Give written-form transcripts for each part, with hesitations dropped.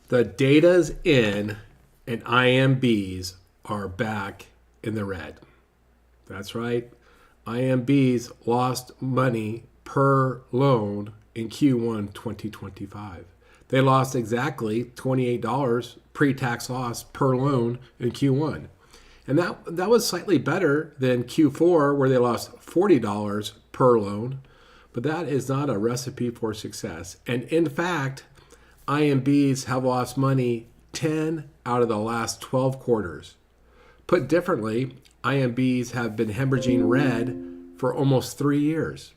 The data's in, and IMBs are back in the red. That's right. IMBs lost money per loan in Q1 2025. They lost exactly $28 pre-tax loss per loan in Q1. And that was slightly better than Q4 where they lost $40 per loan, but that is not a recipe for success. And in fact, IMBs have lost money 10 out of the last 12 quarters. Put differently, IMBs have been hemorrhaging red for almost 3 years.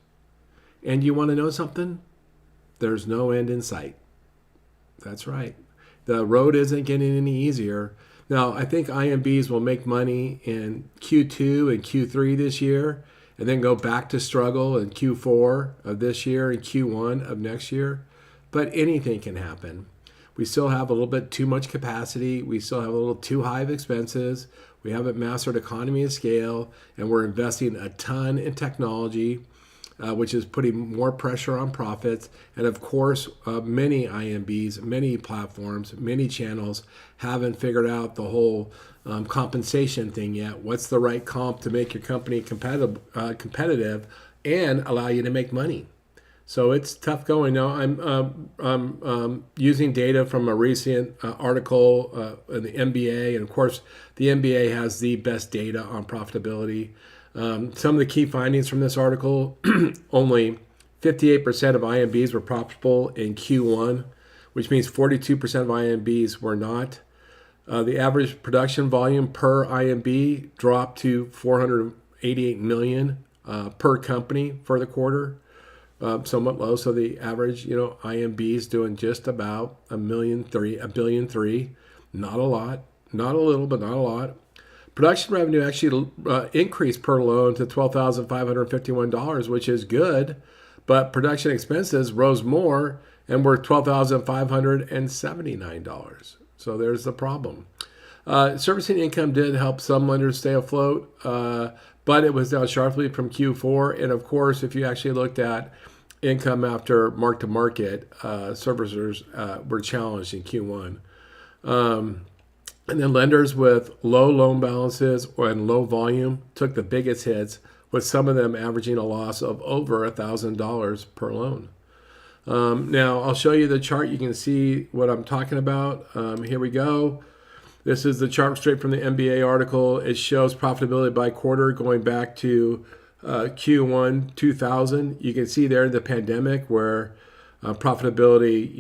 And you want to know something? There's no end in sight. That's right. The road isn't getting any easier. Now, I think IMBs will make money in Q2 and Q3 this year, and then go back to struggle in Q4 of this year and Q1 of next year. But anything can happen. We still have a little bit too much capacity. We still have a little too high of expenses. We haven't mastered economy of scale, and we're investing a ton in technology, which is putting more pressure on profits. And of course, many IMBs, many platforms, many channels haven't figured out the whole compensation thing yet. What's the right comp to make your company competitive and allow you to make money? So it's tough going. Now, I'm using data from a recent article in the MBA, and of course, the MBA has the best data on profitability. Some of the key findings from this article: only 58% of IMBs were profitable in Q1, which means 42% of IMBs were not. The average production volume per IMB dropped to 488 million per company for the quarter. Somewhat low. So the average, IMB is doing just about a billion three. Not a lot, not a little, but not a lot. Production revenue actually increased per loan to $12,551, which is good, but production expenses rose more and were $12,579. So there's the problem. Servicing income did help some lenders stay afloat, but it was down sharply from Q4. And of course, if you actually looked at income after mark-to-market, servicers were challenged in Q1. And then lenders with low loan balances and low volume took the biggest hits, with some of them averaging a loss of over $1,000 per loan. Now, I'll show you the chart. You can see what I'm talking about. Here we go. This is the chart straight from the MBA article. It shows profitability by quarter going back to Q1 2000. You can see there the pandemic where profitability,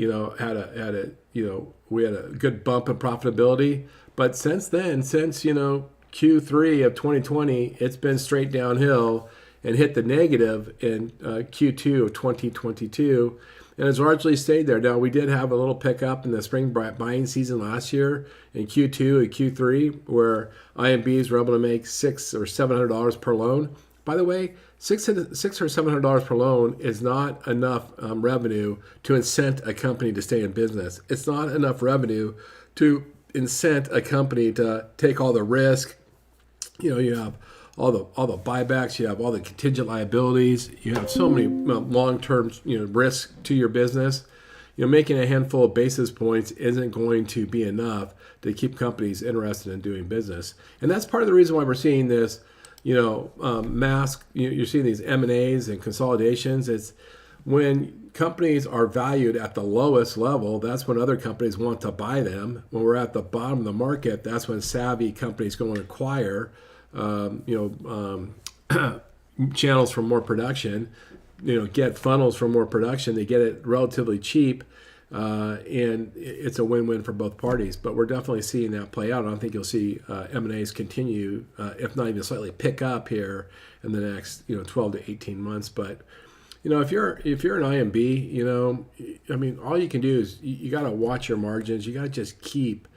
we had a good bump in profitability. But since then, since Q3 of 2020, it's been straight downhill and hit the negative in Q2 of 2022. And has largely stayed there. Now, we did have a little pickup in the spring buying season last year in Q2 and Q3, where IMBs were able to make $600 or $700 per loan. By the way, $600 or $700 per loan is not enough revenue to incent a company to stay in business. It's not enough revenue to incent a company to take all the risk. You have all the buybacks, you have all the contingent liabilities, you have so many long-term risks to your business. Making a handful of basis points isn't going to be enough to keep companies interested in doing business. And that's part of the reason why we're seeing this, mass. You're seeing these M&As and consolidations. It's when companies are valued at the lowest level, that's when other companies want to buy them. When we're at the bottom of the market, that's when savvy companies go and acquire channels for more production, get funnels for more production. They get it relatively cheap, and it's a win-win for both parties. But we're definitely seeing that play out. I don't think you'll see M&As continue, if not even slightly pick up here in the next 12 to 18 months. But if you're an IMB, all you can do is you got to watch your margins. You got to just keep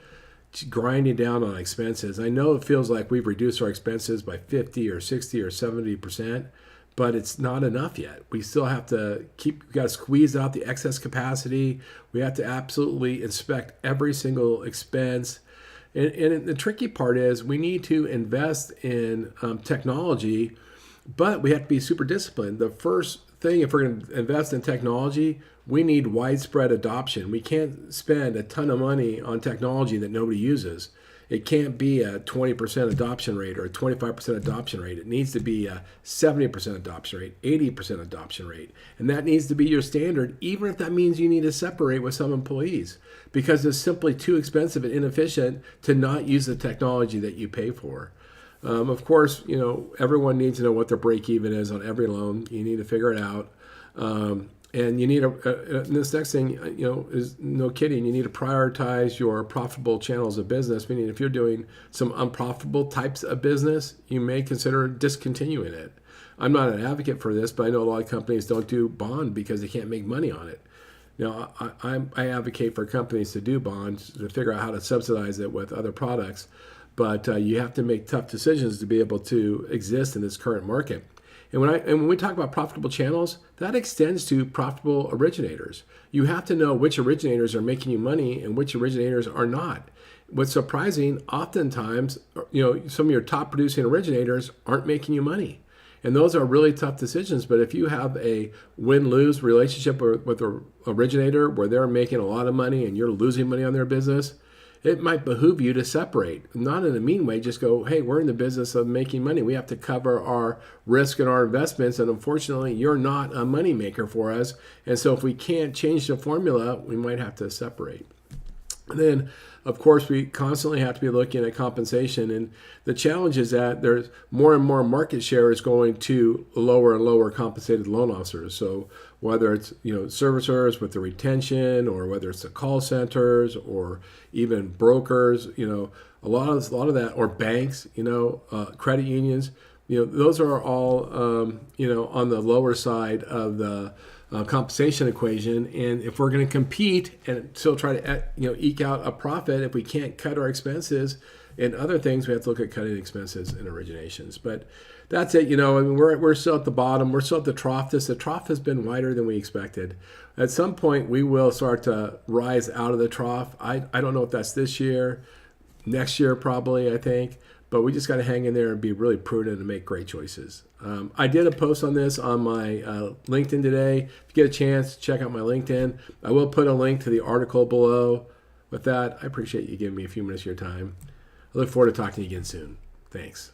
grinding down on expenses. I know it feels like we've reduced our expenses by 50 or 60 or 70%, but it's not enough yet. We still have to we got to squeeze out the excess capacity. We have to absolutely inspect every single expense. And the tricky part is we need to invest in technology, but we have to be super disciplined. The first thing, if we're going to invest in technology, we need widespread adoption. We can't spend a ton of money on technology that nobody uses. It can't be a 20% adoption rate or a 25% adoption rate. It needs to be a 70% adoption rate, 80% adoption rate. And that needs to be your standard, even if that means you need to separate with some employees, because it's simply too expensive and inefficient to not use the technology that you pay for. Of course, everyone needs to know what their break even is on every loan. You need to figure it out. And you need this next thing, is no kidding. You need to prioritize your profitable channels of business. Meaning, if you're doing some unprofitable types of business, you may consider discontinuing it. I'm not an advocate for this, but I know a lot of companies don't do bond because they can't make money on it. Now, I advocate for companies to do bonds to figure out how to subsidize it with other products, but you have to make tough decisions to be able to exist in this current market. And when we talk about profitable channels, that extends to profitable originators. You have to know which originators are making you money and which originators are not. What's surprising, oftentimes, some of your top producing originators aren't making you money. And those are really tough decisions. But if you have a win-lose relationship with an originator where they're making a lot of money and you're losing money on their business, it might behoove you to separate. Not in a mean way, just go, hey, we're in the business of making money. We have to cover our risk and our investments. And unfortunately, you're not a money maker for us. And so if we can't change the formula, we might have to separate. And then, of course, we constantly have to be looking at compensation. And the challenge is that there's more and more market share is going to lower and lower compensated loan officers. So whether it's servicers with the retention, or whether it's the call centers, or even brokers, a lot of that, or banks, credit unions, those are all on the lower side of the compensation equation. And if we're going to compete and still try to eke out a profit, if we can't cut our expenses and other things, we have to look at cutting expenses and originations. But that's it. We're still at the bottom. We're still at the trough. The trough has been wider than we expected. At some point, we will start to rise out of the trough. I don't know if that's this year, next year probably, I think. But we just got to hang in there and be really prudent and make great choices. I did a post on this on my LinkedIn today. If you get a chance, check out my LinkedIn. I will put a link to the article below. With that, I appreciate you giving me a few minutes of your time. I look forward to talking to you again soon. Thanks.